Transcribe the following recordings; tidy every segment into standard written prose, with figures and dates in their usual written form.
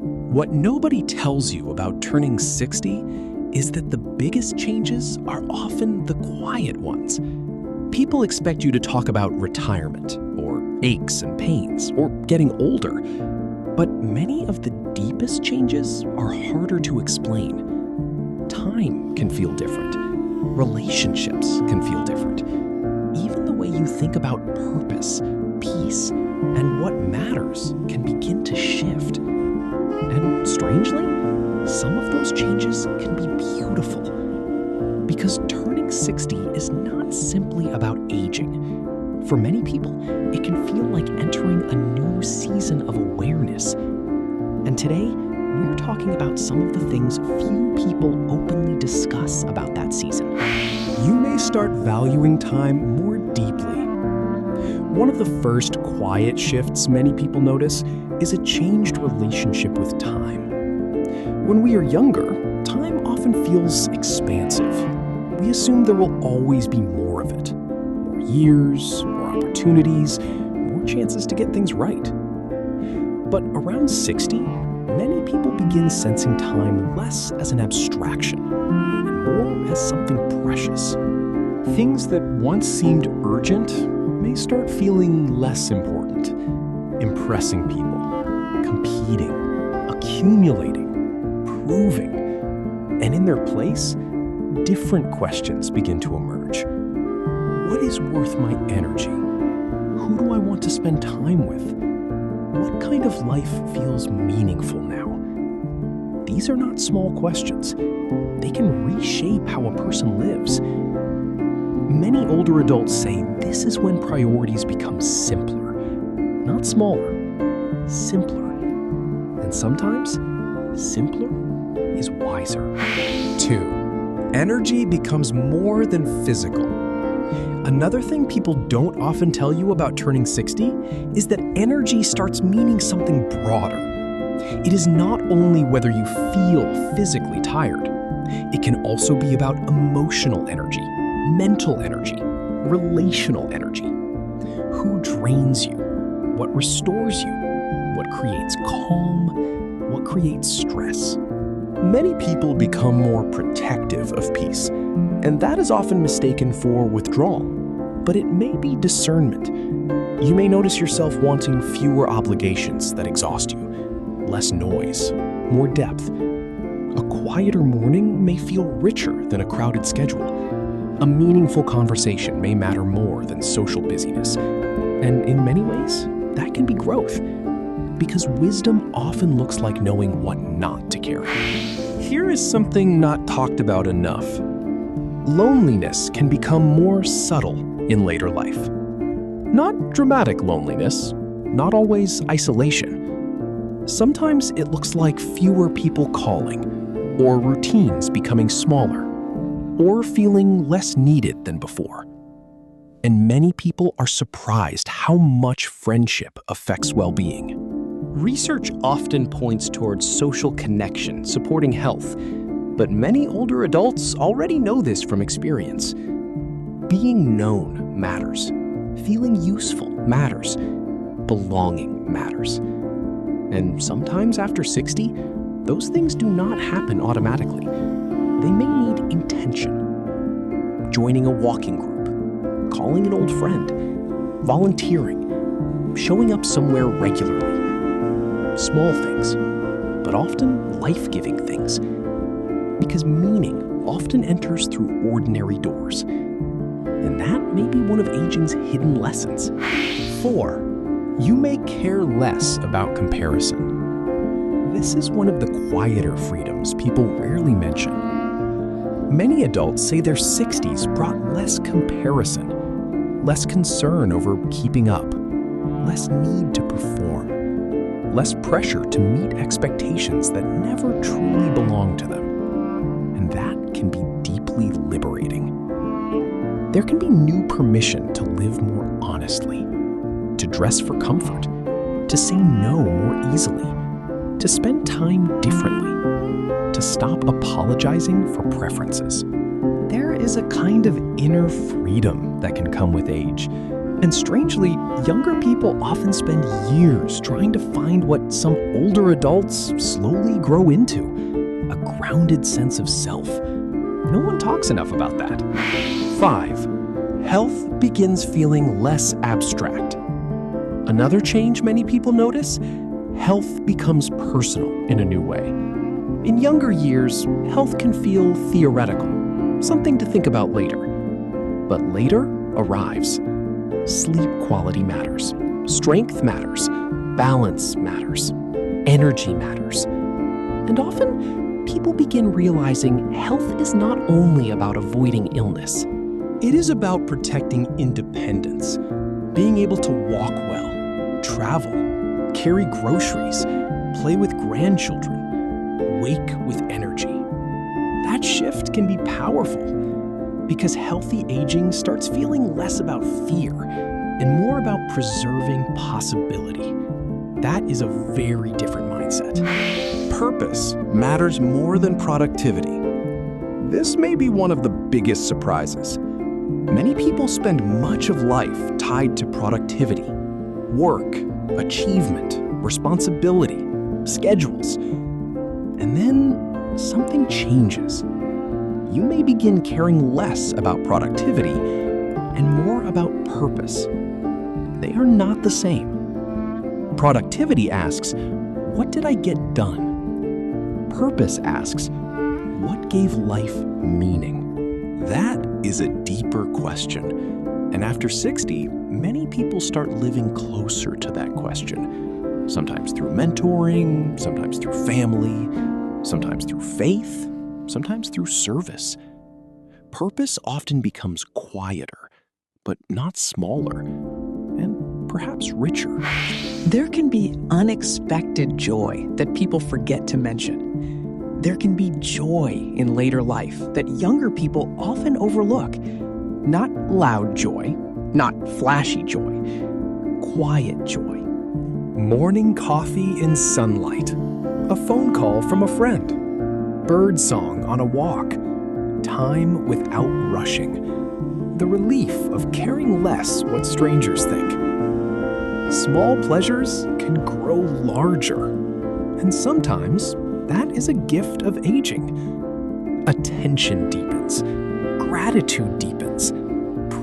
What nobody tells you about turning 60 is that the biggest changes are often the quiet ones. People expect you to talk about retirement, or aches and pains, or getting older. But many of the deepest changes are harder to explain. Time can feel different. Relationships can feel different. Even the way you think about purpose, peace, and what matters can begin to shift. And strangely, some of those changes can be beautiful. Because turning 60 is not simply about aging. For many people, it can feel like entering a new season of awareness. And today, we're talking about some of the things few people openly discuss about that season. You may start valuing time more deeply. One of the first quiet shifts many people notice is a changed relationship with time. When we are younger, time often feels expansive. We assume there will always be more of it. More years, more opportunities, more chances to get things right. But around 60, many people begin sensing time less as an abstraction and more as something precious. Things that once seemed urgent may start feeling less important. Impressing people, competing, accumulating, proving. And in their place, different questions begin to emerge. What is worth my energy? Who do I want to spend time with? What kind of life feels meaningful now? These are not small questions. They can reshape how a person lives. Many older adults say this is when priorities become simpler, not smaller, simpler. And sometimes, simpler is wiser. 2. Energy becomes more than physical. Another thing people don't often tell you about turning 60 is that energy starts meaning something broader. It is not only whether you feel physically tired. It can also be about emotional energy, mental energy, relational energy. Who drains you? What restores you? What creates calm? What creates stress? Many people become more protective of peace, and that is often mistaken for withdrawal. But it may be discernment. You may notice yourself wanting fewer obligations that exhaust you, less noise, more depth. A quieter morning may feel richer than a crowded schedule. A meaningful conversation may matter more than social busyness. And in many ways, that can be growth. Because wisdom often looks like knowing what not to carry. Here is something not talked about enough. Loneliness can become more subtle in later life. Not dramatic loneliness, not always isolation. Sometimes it looks like fewer people calling, or routines becoming smaller, or feeling less needed than before. And many people are surprised how much friendship affects well-being. Research often points towards social connection supporting health, but many older adults already know this from experience. Being known matters. Feeling useful matters. Belonging matters. And sometimes after 60, those things do not happen automatically. They may need intention. Joining a walking group, calling an old friend, volunteering, showing up somewhere regularly. Small things, but often life-giving things. Because meaning often enters through ordinary doors. And that may be one of aging's hidden lessons. 4. You may care less about comparison. This is one of the quieter freedoms people rarely mention. Many adults say their 60s brought less comparison, less concern over keeping up, less need to perform, less pressure to meet expectations that never truly belong to them. And that can be deeply liberating. There can be new permission to live more honestly, to dress for comfort, to say no more easily, to spend time differently, to stop apologizing for preferences. There is a kind of inner freedom that can come with age, And strangely, younger people often spend years trying to find what some older adults slowly grow into: a grounded sense of self. No one talks enough about that. 5. Health begins feeling less abstract. Another change many people notice: health becomes personal in a new way. In younger years, health can feel theoretical, something to think about later. But later arrives. Sleep quality matters. Strength matters. Balance matters. Energy matters. And often, people begin realizing health is not only about avoiding illness. It is about protecting independence, being able to walk well, travel, carry groceries, play with grandchildren, wake with energy. That shift can be powerful because healthy aging starts feeling less about fear and more about preserving possibility. That is a very different mindset. Purpose matters more than productivity. This may be one of the biggest surprises. Many people spend much of life tied to productivity, work, achievement, responsibility, schedules. And then something changes. You may begin caring less about productivity and more about purpose. They are not the same. Productivity asks, what did I get done? Purpose asks, what gave life meaning? That is a deeper question. And after 60, many people start living closer to that question. Sometimes through mentoring, sometimes through family, sometimes through faith, sometimes through service. Purpose often becomes quieter, but not smaller, and perhaps richer. There can be unexpected joy that people forget to mention. There can be joy in later life that younger people often overlook. Not loud joy, not flashy joy, quiet joy. Morning coffee in sunlight, a phone call from a friend, birdsong on a walk, time without rushing, the relief of caring less what strangers think. Small pleasures can grow larger, and sometimes that is a gift of aging. Attention deepens, gratitude deepens,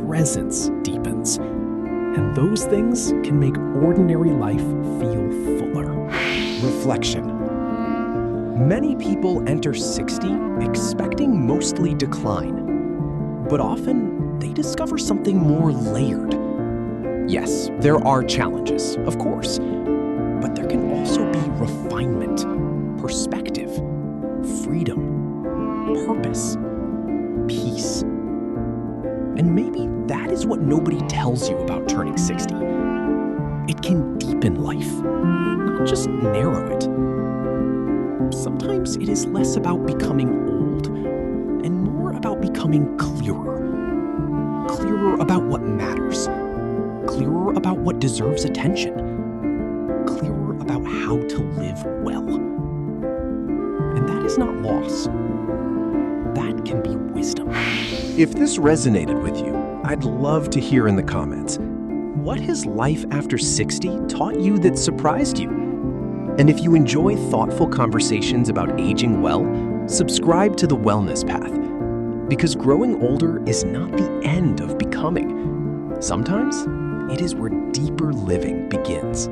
presence deepens, and those things can make ordinary life feel fuller. Reflection. Many people enter 60 expecting mostly decline, but often they discover something more layered. Yes, there are challenges, of course, but there can also be refinement, perspective, freedom, purpose, peace. And maybe that is what nobody tells you about turning 60. It can deepen life, not just narrow it. Sometimes it is less about becoming old and more about becoming clearer. Clearer about what matters. Clearer about what deserves attention. Clearer about how to live well. And that is not loss. That can be wisdom. If this resonated with you, I'd love to hear in the comments. What has life after 60 taught you that surprised you? And if you enjoy thoughtful conversations about aging well, subscribe to The Wellness Path. Because growing older is not the end of becoming. Sometimes it is where deeper living begins.